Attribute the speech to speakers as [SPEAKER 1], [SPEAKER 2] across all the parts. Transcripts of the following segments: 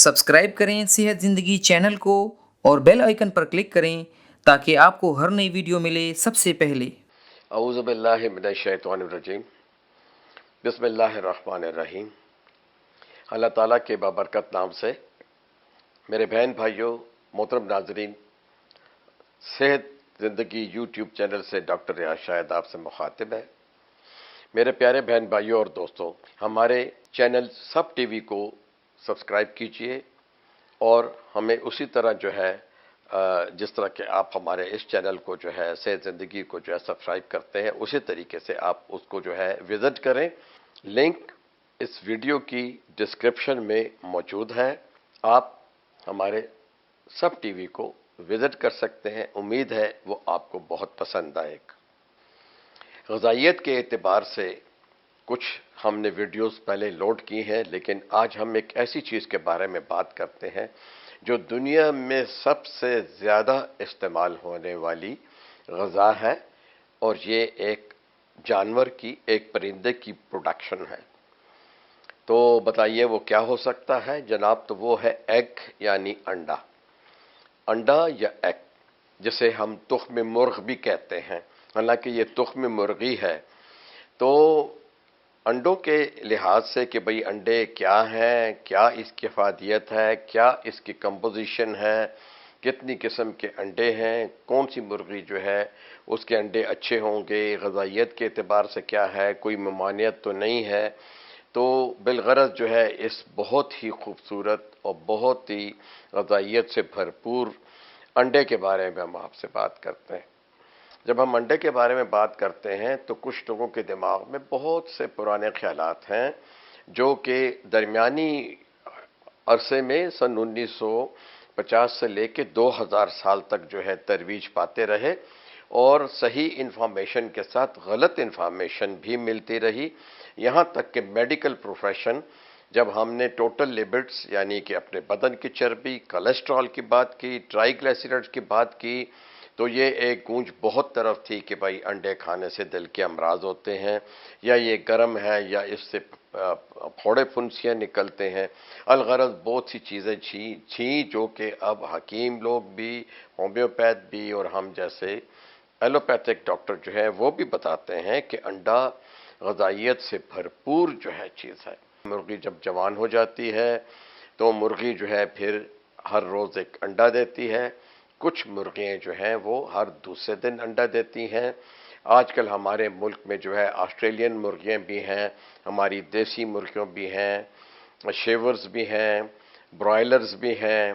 [SPEAKER 1] Subscribe करें सेहत ज़िंदगी चैनल को और बेल आइकन पर क्लिक करें ताकि आपको हर नई वीडियो मिले सबसे पहले।
[SPEAKER 2] औज़ु बिल्लाहि मिनश शैतानिर रजीम। बिस्मिल्लाहिर रहमानिर रहीम। अल्लाह ताला के बाबरकत नाम से मेरे बहन भाइयों, मोहतरम नाजरीन, सेहत ज़िंदगी यूट्यूब चैनल से डॉक्टर रियाज शाहिद आपसे मुखातिब है। मेरे प्यारे बहन भाइयों और दोस्तों, हमारे चैनल सब टीवी को सब्सक्राइब कीजिए और हमें उसी तरह जो है जिस तरह के आप हमारे इस चैनल को जो है सेहत ज़िंदगी को जो है सब्सक्राइब करते हैं, उसी तरीके से आप उसको जो है विज़िट करें। लिंक इस वीडियो की डिस्क्रिप्शन में मौजूद है। आप हमारे सब टीवी को विज़िट कर सकते हैं। उम्मीद है वो आपको बहुत पसंद आएगा। ग़िज़ाइयत के एतबार से कुछ हमने वीडियोस पहले लोड की हैं, लेकिन आज हम एक ऐसी चीज़ के बारे में बात करते हैं जो दुनिया में सबसे ज़्यादा इस्तेमाल होने वाली ग़िज़ा है, और ये एक जानवर की, एक परिंदे की प्रोडक्शन है। तो बताइए वो क्या हो सकता है जनाब? तो वो है एग, यानी अंडा। अंडा या एग, जिसे हम तुख्म मुर्ग भी कहते हैं, हालांकि ये तुख्म मुर्गी है। तो अंडों के लिहाज से कि भाई अंडे क्या हैं, क्या इसकी अफादियत है, क्या इसकी कंपोजिशन है, कितनी किस्म के अंडे हैं, कौन सी मुर्गी जो है उसके अंडे अच्छे होंगे, ग़िज़ाइयत के एतबार से क्या है, कोई ममानियत तो नहीं है। तो बिलगरज जो है इस बहुत ही खूबसूरत और बहुत ही ग़िज़ाइयत से भरपूर अंडे के बारे में हम आपसे बात करते हैं। जब हम अंडे के बारे में बात करते हैं तो कुछ लोगों के दिमाग में बहुत से पुराने ख्यालात हैं जो कि दरमियानी अरसे में सन 1950 से लेके 2000 साल तक जो है तरवीज पाते रहे, और सही इंफॉर्मेशन के साथ गलत इंफॉर्मेशन भी मिलती रही। यहाँ तक कि मेडिकल प्रोफेशन, जब हमने टोटल लिपिड्स यानी कि अपने बदन की चर्बी, कोलेस्ट्रॉल की बात की, ट्राइग्लिसराइड्स की बात की, तो ये एक गूंज बहुत तरफ थी कि भाई अंडे खाने से दिल के अमराज होते हैं, या ये गर्म है, या इससे फोड़े फुंसियाँ निकलते हैं। अलगरज बहुत सी चीज़ें छी जो कि अब हकीम लोग भी, होम्योपैथ भी, और हम जैसे एलोपैथिक डॉक्टर जो है वो भी बताते हैं कि अंडा ग़िज़ाइयत से भरपूर जो है चीज़ है। मुर्गी जब जवान हो जाती है तो मुर्गी जो है फिर हर रोज़ एक अंडा देती है। कुछ मुर्गियाँ जो हैं वो हर दूसरे दिन अंडा देती हैं। आजकल हमारे मुल्क में जो है ऑस्ट्रेलियन मुर्गियाँ भी हैं, हमारी देसी मुर्गियों भी हैं, शेवर्स भी हैं, ब्रॉयलर्स भी हैं,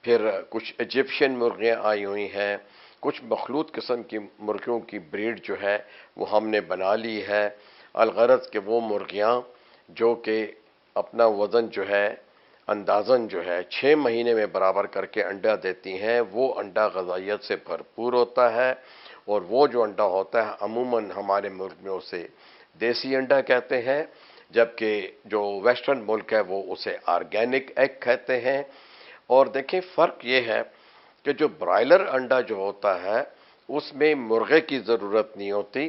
[SPEAKER 2] फिर कुछ इजिप्शियन मुर्गियाँ आई हुई हैं, कुछ मखलूत किस्म की मुर्गियों की ब्रीड जो है वो हमने बना ली है। अलगरज के वो मुर्गियाँ जो कि अपना वज़न जो है अंदाज़न जो है 6 महीने में बराबर करके अंडा देती हैं, वो अंडा ग़िज़ाइयत से भरपूर होता है। और वो जो अंडा होता है अमूमन हमारे मुल्क में उसे देसी अंडा कहते हैं, जबकि जो वेस्टर्न मुल्क है वो उसे ऑर्गेनिक एग कहते हैं। और देखें फ़र्क ये है कि जो ब्रॉयलर अंडा जो होता है उसमें मुर्गे की ज़रूरत नहीं होती,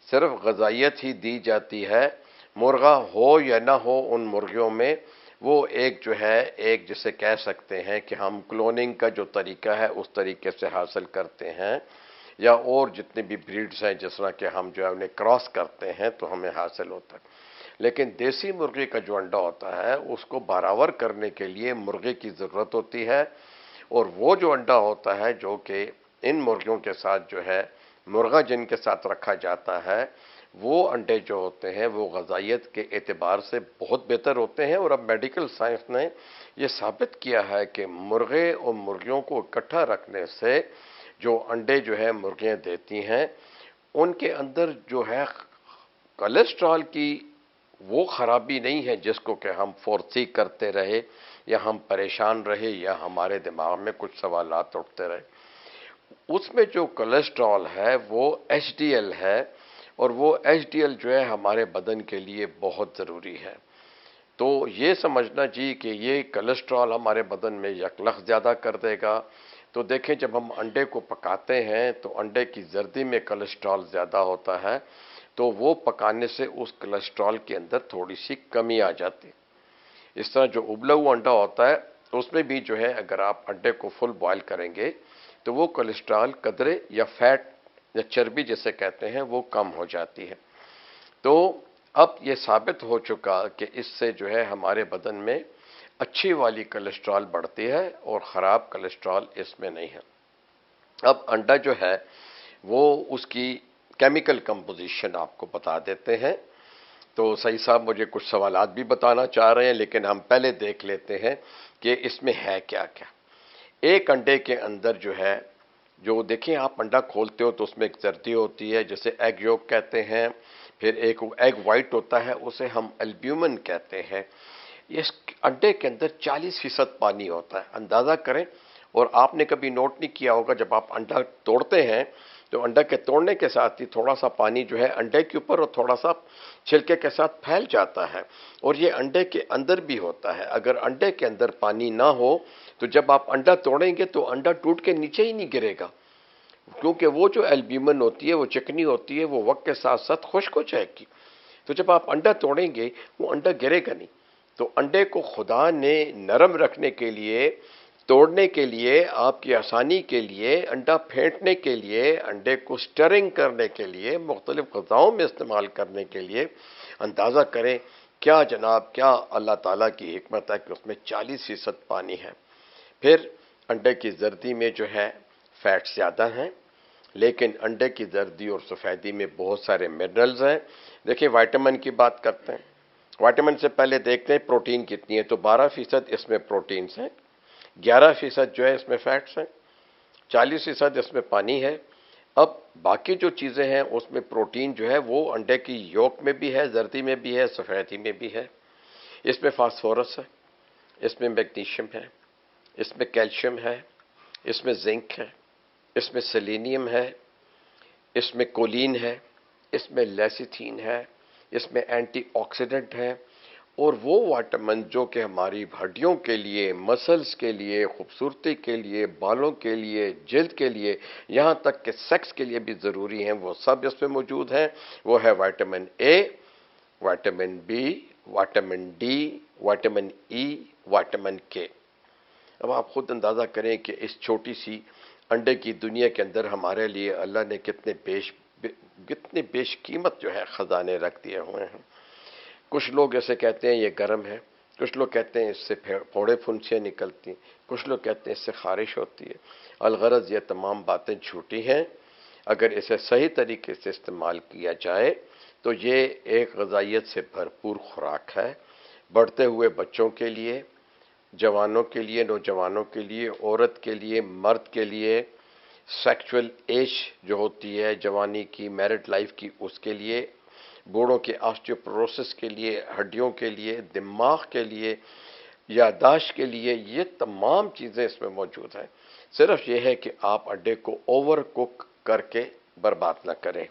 [SPEAKER 2] सिर्फ ग़िज़ाइयत ही दी जाती है। मुर्गा हो या ना हो, उन मुर्गियों में वो एक जो है, एक जिसे कह सकते हैं कि हम क्लोनिंग का जो तरीका है उस तरीके से हासिल करते हैं, या और जितने भी ब्रीड्स हैं जिस तरह के हम जो है उन्हें क्रॉस करते हैं तो हमें हासिल होता है। लेकिन देसी मुर्गी का जो अंडा होता है उसको बराबर करने के लिए मुर्गे की ज़रूरत होती है, और वो जो अंडा होता है जो कि इन मुर्गियों के साथ जो है मुर्गा जिनके साथ रखा जाता है, वो अंडे जो होते हैं वो ग़िज़ाइयत के एतबार से बहुत बेहतर होते हैं। और अब मेडिकल साइंस ने ये साबित किया है कि मुर्गे और मुर्गियों को इकट्ठा रखने से जो अंडे जो है मुर्गियाँ देती हैं उनके अंदर जो है कोलेस्ट्रॉल की वो ख़राबी नहीं है जिसको कि हम फोर्सी करते रहे, या हम परेशान रहे, या हमारे दिमाग में कुछ सवालात उठते रहे। उसमें जो कोलेस्ट्रॉल है वो एचडीएल है, और वो एचडीएल जो है हमारे बदन के लिए बहुत ज़रूरी है। तो ये समझना जी कि ये कोलेस्ट्रॉल हमारे बदन में यकलख ज़्यादा कर देगा। तो देखें जब हम अंडे को पकाते हैं तो अंडे की जर्दी में कोलेस्ट्रॉल ज़्यादा होता है, तो वो पकाने से उस कोलेस्ट्रॉल के अंदर थोड़ी सी कमी आ जाती है। इस तरह जो उबला हुआ अंडा होता है اس میں بھی جو ہے اگر آپ انڈے کو فل بوائل کریں گے تو وہ کولیسٹرول قدرے یا فیٹ یا چربی جسے کہتے ہیں وہ کم ہو جاتی ہے۔ تو اب یہ ثابت ہو چکا کہ اس سے جو ہے ہمارے بدن میں اچھی والی کولیسٹرول بڑھتی ہے اور خراب کولیسٹرول اس میں نہیں ہے۔ اب انڈا جو ہے وہ اس کی کیمیکل کمپوزیشن آپ کو بتا دیتے ہیں۔ تو سعید صاحب مجھے کچھ سوالات بھی بتانا چاہ رہے ہیں، لیکن ہم پہلے دیکھ لیتے ہیں کہ اس میں ہے کیا کیا۔ ایک انڈے کے اندر جو ہے، جو دیکھیں آپ انڈا کھولتے ہو تو اس میں ایک زردی ہوتی ہے جسے ایگ یولک کہتے ہیں، پھر ایک ایگ وائٹ ہوتا ہے اسے ہم البیومن کہتے ہیں۔ اس انڈے کے اندر 40% پانی ہوتا ہے، اندازہ کریں۔ اور آپ نے کبھی نوٹ نہیں کیا ہوگا جب آپ انڈا توڑتے ہیں تو انڈا کے توڑنے کے ساتھ ہی تھوڑا سا پانی جو ہے انڈے کے اوپر اور تھوڑا سا چھلکے کے ساتھ پھیل جاتا ہے، اور یہ انڈے کے اندر بھی ہوتا ہے۔ اگر انڈے کے اندر پانی نہ ہو تو جب آپ انڈا توڑیں گے تو انڈا ٹوٹ کے نیچے ہی نہیں گرے گا، کیونکہ وہ جو البیومن ہوتی ہے وہ چکنی ہوتی ہے، وہ وقت کے ساتھ ساتھ خشک ہو جائے گی۔ تو جب آپ انڈا توڑیں گے وہ انڈا گرے گا نہیں۔ تو انڈے کو خدا نے نرم رکھنے کے لیے، توڑنے کے لیے، آپ کی آسانی کے لیے، انڈا پھینٹنے کے لیے، انڈے کو سٹرنگ کرنے کے لیے، مختلف غذاؤں میں استعمال کرنے کے لیے، اندازہ کریں کیا جناب، کیا اللہ تعالیٰ کی حکمت ہے کہ اس میں 40% پانی ہے۔ پھر انڈے کی زردی میں جو ہے فیٹ زیادہ ہیں، لیکن انڈے کی زردی اور سفیدی میں بہت سارے منرلز ہیں۔ دیکھیں وائٹامن کی بات کرتے ہیں، وائٹامن سے پہلے دیکھتے ہیں پروٹین کتنی ہے، تو 12% اس میں پروٹینز ہیں، 11% جو ہے اس میں فیٹس ہیں، 40% اس میں پانی ہے۔ اب باقی جو چیزیں ہیں اس میں پروٹین جو ہے وہ انڈے کی یولک میں بھی ہے، زردی میں بھی ہے، سفیدی میں بھی ہے۔ اس میں فاسفورس ہے، اس میں میگنیشیم ہے، اس میں کیلشیم ہے، اس میں زنک ہے، اس میں سیلینیم ہے، اس میں کولین ہے، اس میں لیسیتھین ہے، اس میں اینٹی آکسیڈنٹ ہے، اور وہ وائٹامن جو کہ ہماری ہڈیوں کے لیے، مسلز کے لیے، خوبصورتی کے لیے، بالوں کے لیے، جلد کے لیے، یہاں تک کہ سیکس کے لیے بھی ضروری ہیں، وہ سب اس میں موجود ہیں۔ وہ ہے vitamin A, vitamin B, vitamin D, vitamin E, vitamin کے۔ اب آپ خود اندازہ کریں کہ اس چھوٹی سی انڈے کی دنیا کے اندر ہمارے لیے اللہ نے کتنے بیش قیمت جو ہے خزانے رکھ دیے ہوئے ہیں۔ کچھ لوگ ایسے کہتے ہیں یہ گرم ہے، کچھ لوگ کہتے ہیں اس سے پھوڑے پھنسیاں نکلتی ہیں، کچھ لوگ کہتے ہیں اس سے خارش ہوتی ہے۔ الغرض یہ تمام باتیں جھوٹی ہیں۔ اگر اسے صحیح طریقے سے استعمال کیا جائے تو یہ ایک غذائیت سے بھرپور خوراک ہے، بڑھتے ہوئے بچوں کے لیے، جوانوں کے لیے، نوجوانوں کے لیے، عورت کے لیے، مرد کے لیے، سیکچول ایج جو ہوتی ہے جوانی کی، میرڈ لائف کی، اس کے لیے، بوڑھوں کے آسٹیوپروسس کے لیے، ہڈیوں کے لیے، دماغ کے لیے، یادداشت کے لیے، یہ تمام چیزیں اس میں موجود ہیں۔ صرف یہ ہے کہ آپ انڈے کو اوور کک کر کے برباد نہ کریں۔